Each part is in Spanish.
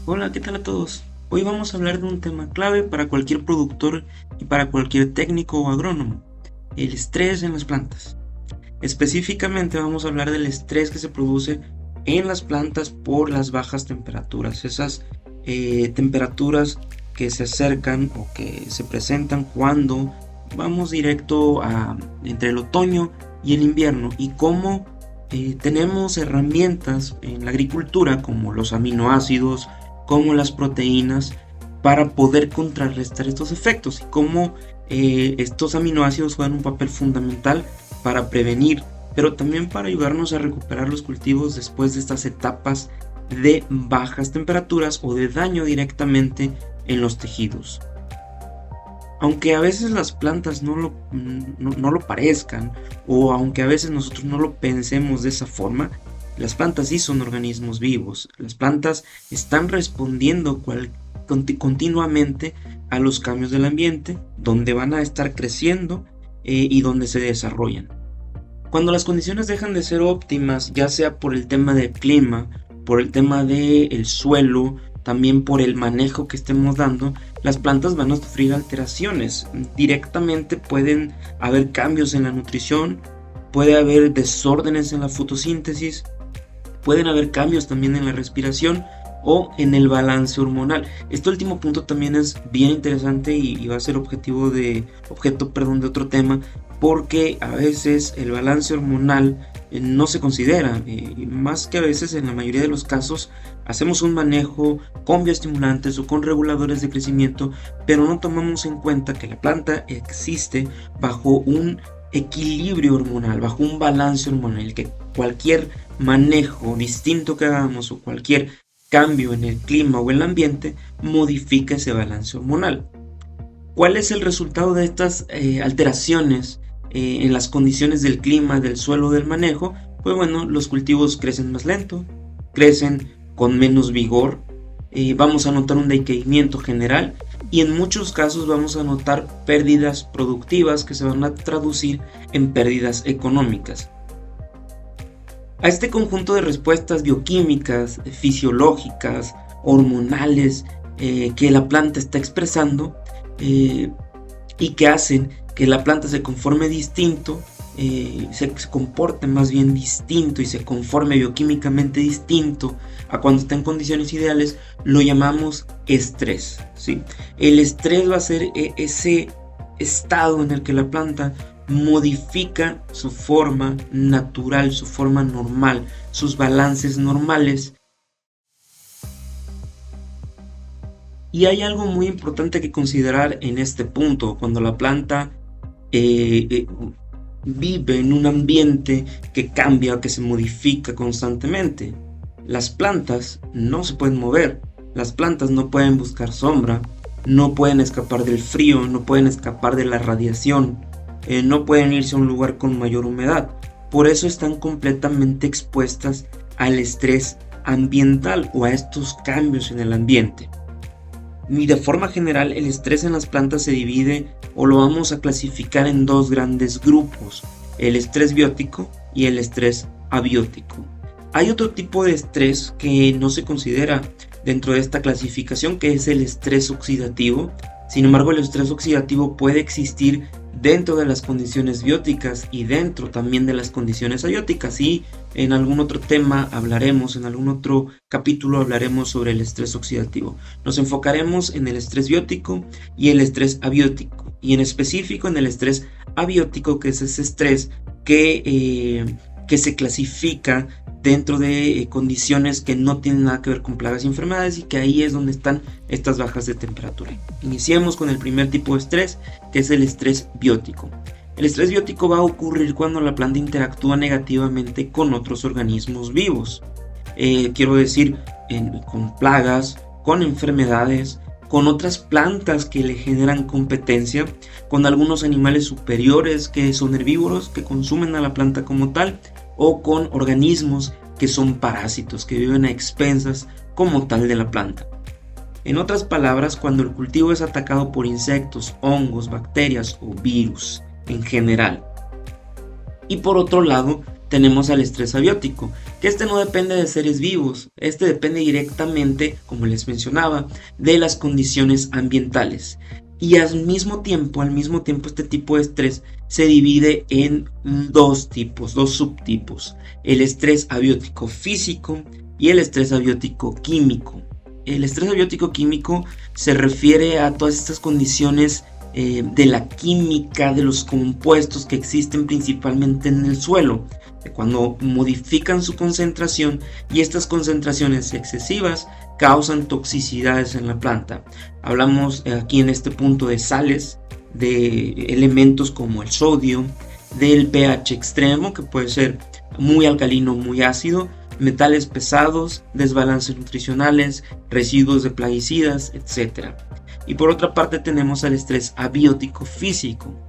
Hola, ¿qué tal a todos? Hoy vamos a hablar de un tema clave para cualquier productor y para cualquier técnico o agrónomo, el estrés en las plantas. Específicamente vamos a hablar del estrés que se produce en las plantas por las bajas temperaturas, esas temperaturas que se acercan o que se presentan cuando vamos directo entre el otoño y el invierno, y cómo tenemos herramientas en la agricultura como los aminoácidos, como las proteínas, para poder contrarrestar estos efectos, y cómo estos aminoácidos juegan un papel fundamental para prevenir, pero también para ayudarnos a recuperar los cultivos después de estas etapas de bajas temperaturas o de daño directamente en los tejidos. Aunque a veces las plantas no lo parezcan, o aunque a veces nosotros no lo pensemos de esa forma, las plantas sí son organismos vivos. Las plantas están respondiendo continuamente a los cambios del ambiente, donde van a estar creciendo y donde se desarrollan. Cuando las condiciones dejan de ser óptimas, ya sea por el tema del clima, por el tema del suelo, también por el manejo que estemos dando, las plantas van a sufrir alteraciones. Directamente pueden haber cambios en la nutrición, puede haber desórdenes en la fotosíntesis, pueden haber cambios también en la respiración o en el balance hormonal. Este último punto también es bien interesante y va a ser objeto de otro tema, porque a veces el balance hormonal no se considera, más que a veces en la mayoría de los casos hacemos un manejo con bioestimulantes o con reguladores de crecimiento, pero no tomamos en cuenta que la planta existe bajo un equilibrio hormonal, bajo un balance hormonal, el que cualquier manejo distinto que hagamos o cualquier cambio en el clima o el ambiente modifica ese balance hormonal. ¿Cuál es el resultado de estas alteraciones en las condiciones del clima, del suelo, del manejo? Pues bueno, los cultivos crecen más lento, crecen con menos vigor, vamos a notar un decaimiento general, y en muchos casos vamos a notar pérdidas productivas que se van a traducir en pérdidas económicas. A este conjunto de respuestas bioquímicas, fisiológicas, hormonales que la planta está expresando y que hacen que la planta se conforme distinto, se comporte más bien distinto y se conforme bioquímicamente distinto a cuando está en condiciones ideales, lo llamamos estrés, ¿sí? El estrés va a ser ese estado en el que la planta modifica su forma natural, su forma normal, sus balances normales. Y hay algo muy importante que considerar en este punto: cuando la planta vive en un ambiente que cambia, que se modifica constantemente. Las plantas no se pueden mover, las plantas no pueden buscar sombra, no pueden escapar del frío, no pueden escapar de la radiación, no pueden irse a un lugar con mayor humedad. Por eso están completamente expuestas al estrés ambiental o a estos cambios en el ambiente. Y de forma general, el estrés en las plantas se divide, o lo vamos a clasificar, en dos grandes grupos: el estrés biótico y el estrés abiótico. Hay otro tipo de estrés que no se considera dentro de esta clasificación, que es el estrés oxidativo. Sin embargo, el estrés oxidativo puede existir dentro de las condiciones bióticas y dentro también de las condiciones abióticas, y en algún otro tema hablaremos, en algún otro capítulo hablaremos sobre el estrés oxidativo. Nos enfocaremos en el estrés biótico y el estrés abiótico, y en específico en el estrés abiótico, que es ese estrés que se clasifica dentro de condiciones que no tienen nada que ver con plagas y enfermedades, y que ahí es donde están estas bajas de temperatura. Iniciemos con el primer tipo de estrés, que es el estrés biótico. El estrés biótico va a ocurrir cuando la planta interactúa negativamente con otros organismos vivos. Quiero decir, con plagas, con enfermedades, con otras plantas que le generan competencia, con algunos animales superiores que son herbívoros, que consumen a la planta como tal, o con organismos que son parásitos, que viven a expensas como tal de la planta. En otras palabras, cuando el cultivo es atacado por insectos, hongos, bacterias o virus en general. Y por otro lado, tenemos al estrés abiótico, que no depende de seres vivos, depende directamente, como les mencionaba, de las condiciones ambientales. Y al mismo tiempo este tipo de estrés se divide en dos subtipos, el estrés abiótico físico y el estrés abiótico químico. El estrés abiótico químico se refiere a todas estas condiciones de la química, de los compuestos que existen principalmente en el suelo, cuando modifican su concentración, y estas concentraciones excesivas causan toxicidades en la planta. Hablamos aquí en este punto de sales, de elementos como el sodio, del pH extremo, que puede ser muy alcalino o muy ácido, metales pesados, desbalances nutricionales, residuos de plaguicidas, etc. Y por otra parte tenemos el estrés abiótico físico.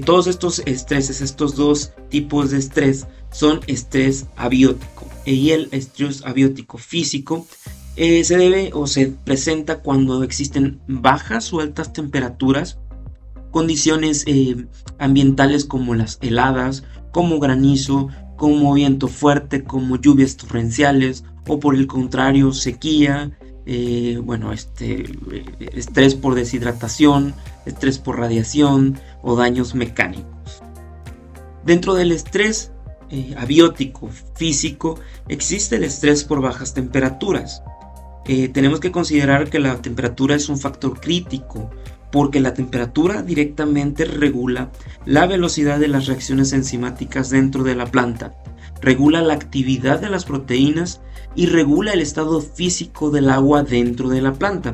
Todos estos estreses, estos dos tipos de estrés, son estrés abiótico. Y el estrés abiótico físico se debe o se presenta cuando existen bajas o altas temperaturas, condiciones ambientales como las heladas, como granizo, como viento fuerte, como lluvias torrenciales, o por el contrario sequía, estrés por deshidratación, estrés por radiación o daños mecánicos. Dentro del estrés abiótico físico existe el estrés por bajas temperaturas. Tenemos que considerar que la temperatura es un factor crítico, porque la temperatura directamente regula la velocidad de las reacciones enzimáticas dentro de la planta, regula la actividad de las proteínas y regula el estado físico del agua dentro de la planta.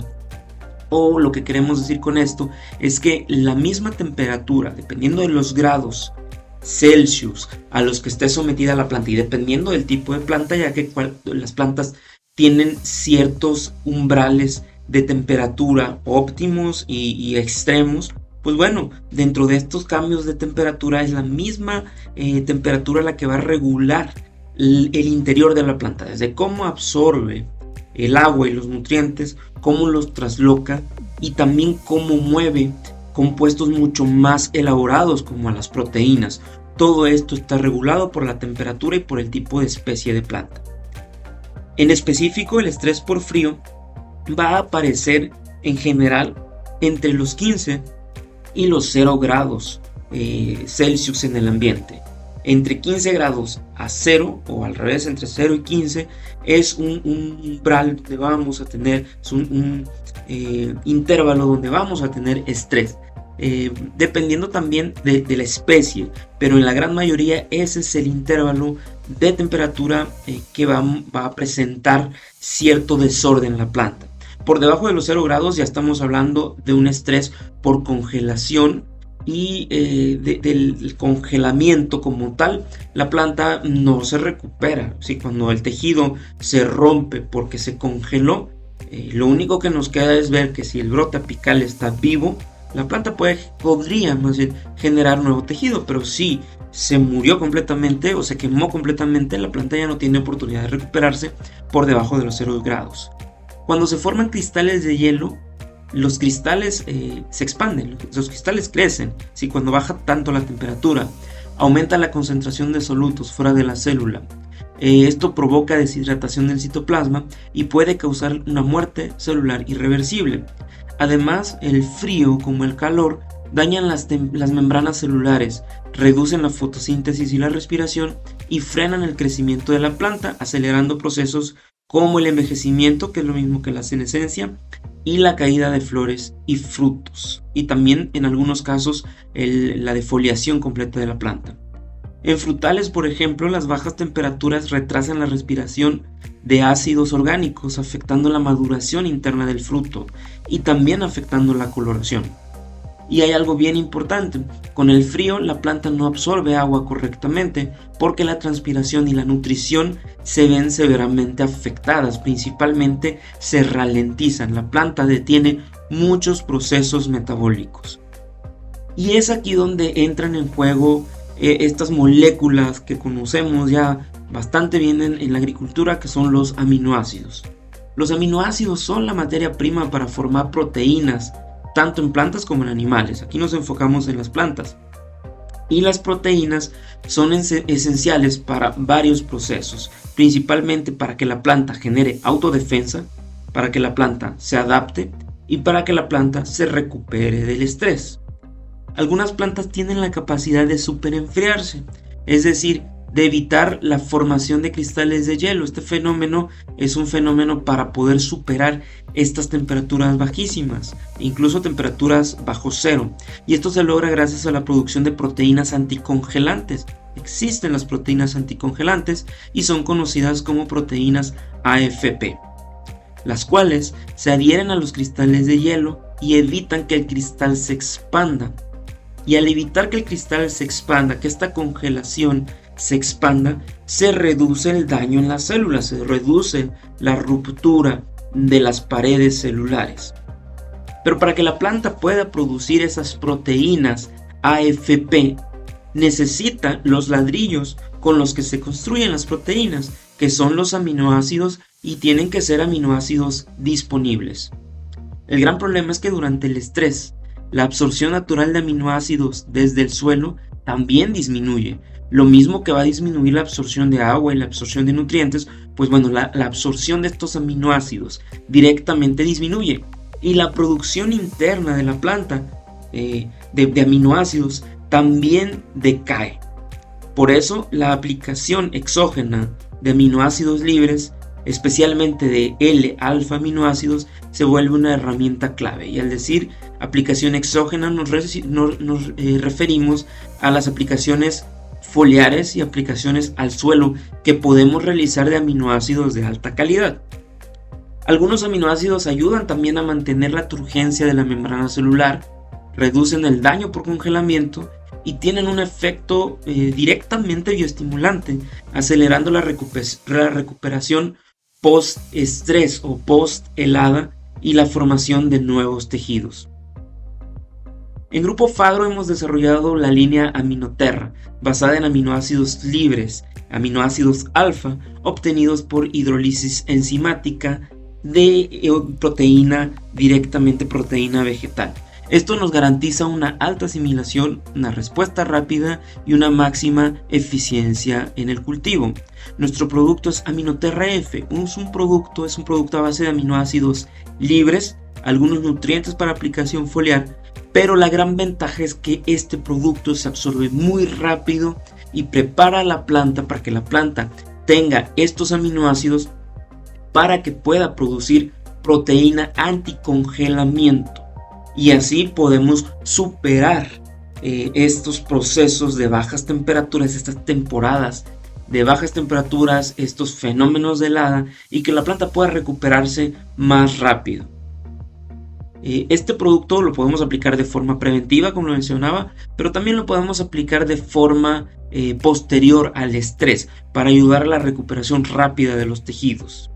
O lo que queremos decir con esto es que la misma temperatura, dependiendo de los grados Celsius a los que esté sometida la planta y dependiendo del tipo de planta, ya que las plantas tienen ciertos umbrales de temperatura óptimos y extremos, pues bueno, dentro de estos cambios de temperatura es la misma temperatura la que va a regular el interior de la planta, desde cómo absorbe el agua y los nutrientes, cómo los trasloca y también cómo mueve compuestos mucho más elaborados como a las proteínas. Todo esto está regulado por la temperatura y por el tipo de especie de planta. En específico, el estrés por frío va a aparecer en general entre los 15 y los 0 grados Celsius en el ambiente. Entre 15 grados a 0 o al revés, entre 0 y 15 es un umbral donde vamos a tener, es un intervalo donde vamos a tener estrés, dependiendo también de la especie, pero en la gran mayoría ese es el intervalo de temperatura que va a presentar cierto desorden en la planta. Por debajo de los 0 grados ya estamos hablando de un estrés por congelación y del congelamiento como tal. La planta no se recupera. ¿Sí? Cuando el tejido se rompe porque se congeló, lo único que nos queda es ver que si el brote apical está vivo, la planta podría más bien generar nuevo tejido, pero si se murió completamente o se quemó completamente, la planta ya no tiene oportunidad de recuperarse por debajo de los 0 grados. Cuando se forman cristales de hielo, los cristales se expanden, los cristales crecen. ¿Sí? Cuando baja tanto la temperatura, aumenta la concentración de solutos fuera de la célula. Esto provoca deshidratación del citoplasma y puede causar una muerte celular irreversible. Además, el frío como el calor dañan las membranas celulares, reducen la fotosíntesis y la respiración y frenan el crecimiento de la planta, acelerando procesos como el envejecimiento, que es lo mismo que la senescencia, y la caída de flores y frutos, y también en algunos casos la defoliación completa de la planta. En frutales, por ejemplo, las bajas temperaturas retrasan la respiración de ácidos orgánicos, afectando la maduración interna del fruto y también afectando la coloración. Y hay algo bien importante: con el frío la planta no absorbe agua correctamente porque la transpiración y la nutrición se ven severamente afectadas, principalmente se ralentizan, la planta detiene muchos procesos metabólicos. Y es aquí donde entran en juego estas moléculas que conocemos ya bastante bien en la agricultura, que son los aminoácidos. Los aminoácidos son la materia prima para formar proteínas, tanto en plantas como en animales. Aquí nos enfocamos en las plantas. Y las proteínas son esenciales para varios procesos, principalmente para que la planta genere autodefensa, para que la planta se adapte y para que la planta se recupere del estrés. Algunas plantas tienen la capacidad de superenfriarse, es decir, de evitar la formación de cristales de hielo. Este fenómeno es un fenómeno para poder superar estas temperaturas bajísimas, incluso temperaturas bajo cero. Y esto se logra gracias a la producción de proteínas anticongelantes. Existen las proteínas anticongelantes y son conocidas como proteínas AFP, las cuales se adhieren a los cristales de hielo y evitan que el cristal se expanda. Y al evitar que el cristal se expanda, que esta congelación se expanda, se reduce el daño en las células, se reduce la ruptura de las paredes celulares. Pero para que la planta pueda producir esas proteínas AFP, necesita los ladrillos con los que se construyen las proteínas, que son los aminoácidos, y tienen que ser aminoácidos disponibles. El gran problema es que durante el estrés, la absorción natural de aminoácidos desde el suelo también disminuye. Lo mismo que va a disminuir la absorción de agua y la absorción de nutrientes, pues bueno, la absorción de estos aminoácidos directamente disminuye. Y la producción interna de la planta de aminoácidos también decae. Por eso la aplicación exógena de aminoácidos libres, especialmente de L-alfa aminoácidos, se vuelve una herramienta clave. Y al decir aplicación exógena nos referimos a las aplicaciones foliares y aplicaciones al suelo que podemos realizar de aminoácidos de alta calidad. Algunos aminoácidos ayudan también a mantener la turgencia de la membrana celular, reducen el daño por congelamiento y tienen un efecto directamente bioestimulante, acelerando la recuperación post-estrés o post-helada y la formación de nuevos tejidos. En Grupo Fagro hemos desarrollado la línea Aminoterra, basada en aminoácidos libres, aminoácidos alfa, obtenidos por hidrólisis enzimática de proteína, directamente proteína vegetal. Esto nos garantiza una alta asimilación, una respuesta rápida y una máxima eficiencia en el cultivo. Nuestro producto es Aminoterra F, es un producto a base de aminoácidos libres, algunos nutrientes para aplicación foliar, pero la gran ventaja es que este producto se absorbe muy rápido y prepara a la planta para que la planta tenga estos aminoácidos para que pueda producir proteína anticongelamiento. Y así podemos superar estos procesos de bajas temperaturas, estas temporadas de bajas temperaturas, estos fenómenos de helada, y que la planta pueda recuperarse más rápido. Este producto lo podemos aplicar de forma preventiva, como lo mencionaba, pero también lo podemos aplicar de forma posterior al estrés, para ayudar a la recuperación rápida de los tejidos.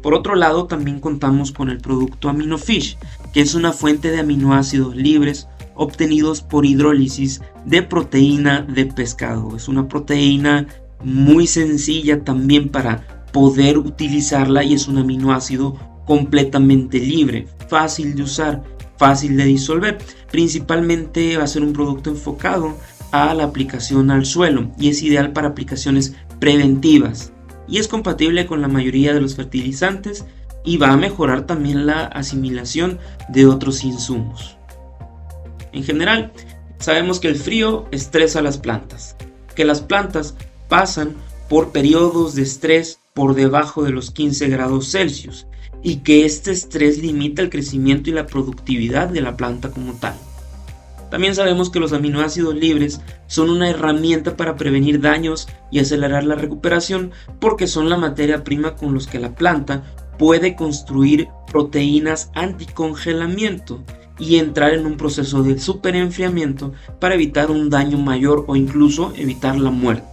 Por otro lado, también contamos con el producto AminoFish, que es una fuente de aminoácidos libres obtenidos por hidrólisis de proteína de pescado. Es una proteína muy sencilla también para poder utilizarla y es un aminoácido completamente libre, fácil de usar, fácil de disolver. Principalmente va a ser un producto enfocado a la aplicación al suelo y es ideal para aplicaciones preventivas. Y es compatible con la mayoría de los fertilizantes y va a mejorar también la asimilación de otros insumos. En general, sabemos que el frío estresa a las plantas, que las plantas pasan por periodos de estrés por debajo de los 15 grados Celsius y que este estrés limita el crecimiento y la productividad de la planta como tal. También sabemos que los aminoácidos libres son una herramienta para prevenir daños y acelerar la recuperación porque son la materia prima con los que la planta puede construir proteínas anticongelamiento y entrar en un proceso de superenfriamiento para evitar un daño mayor o incluso evitar la muerte.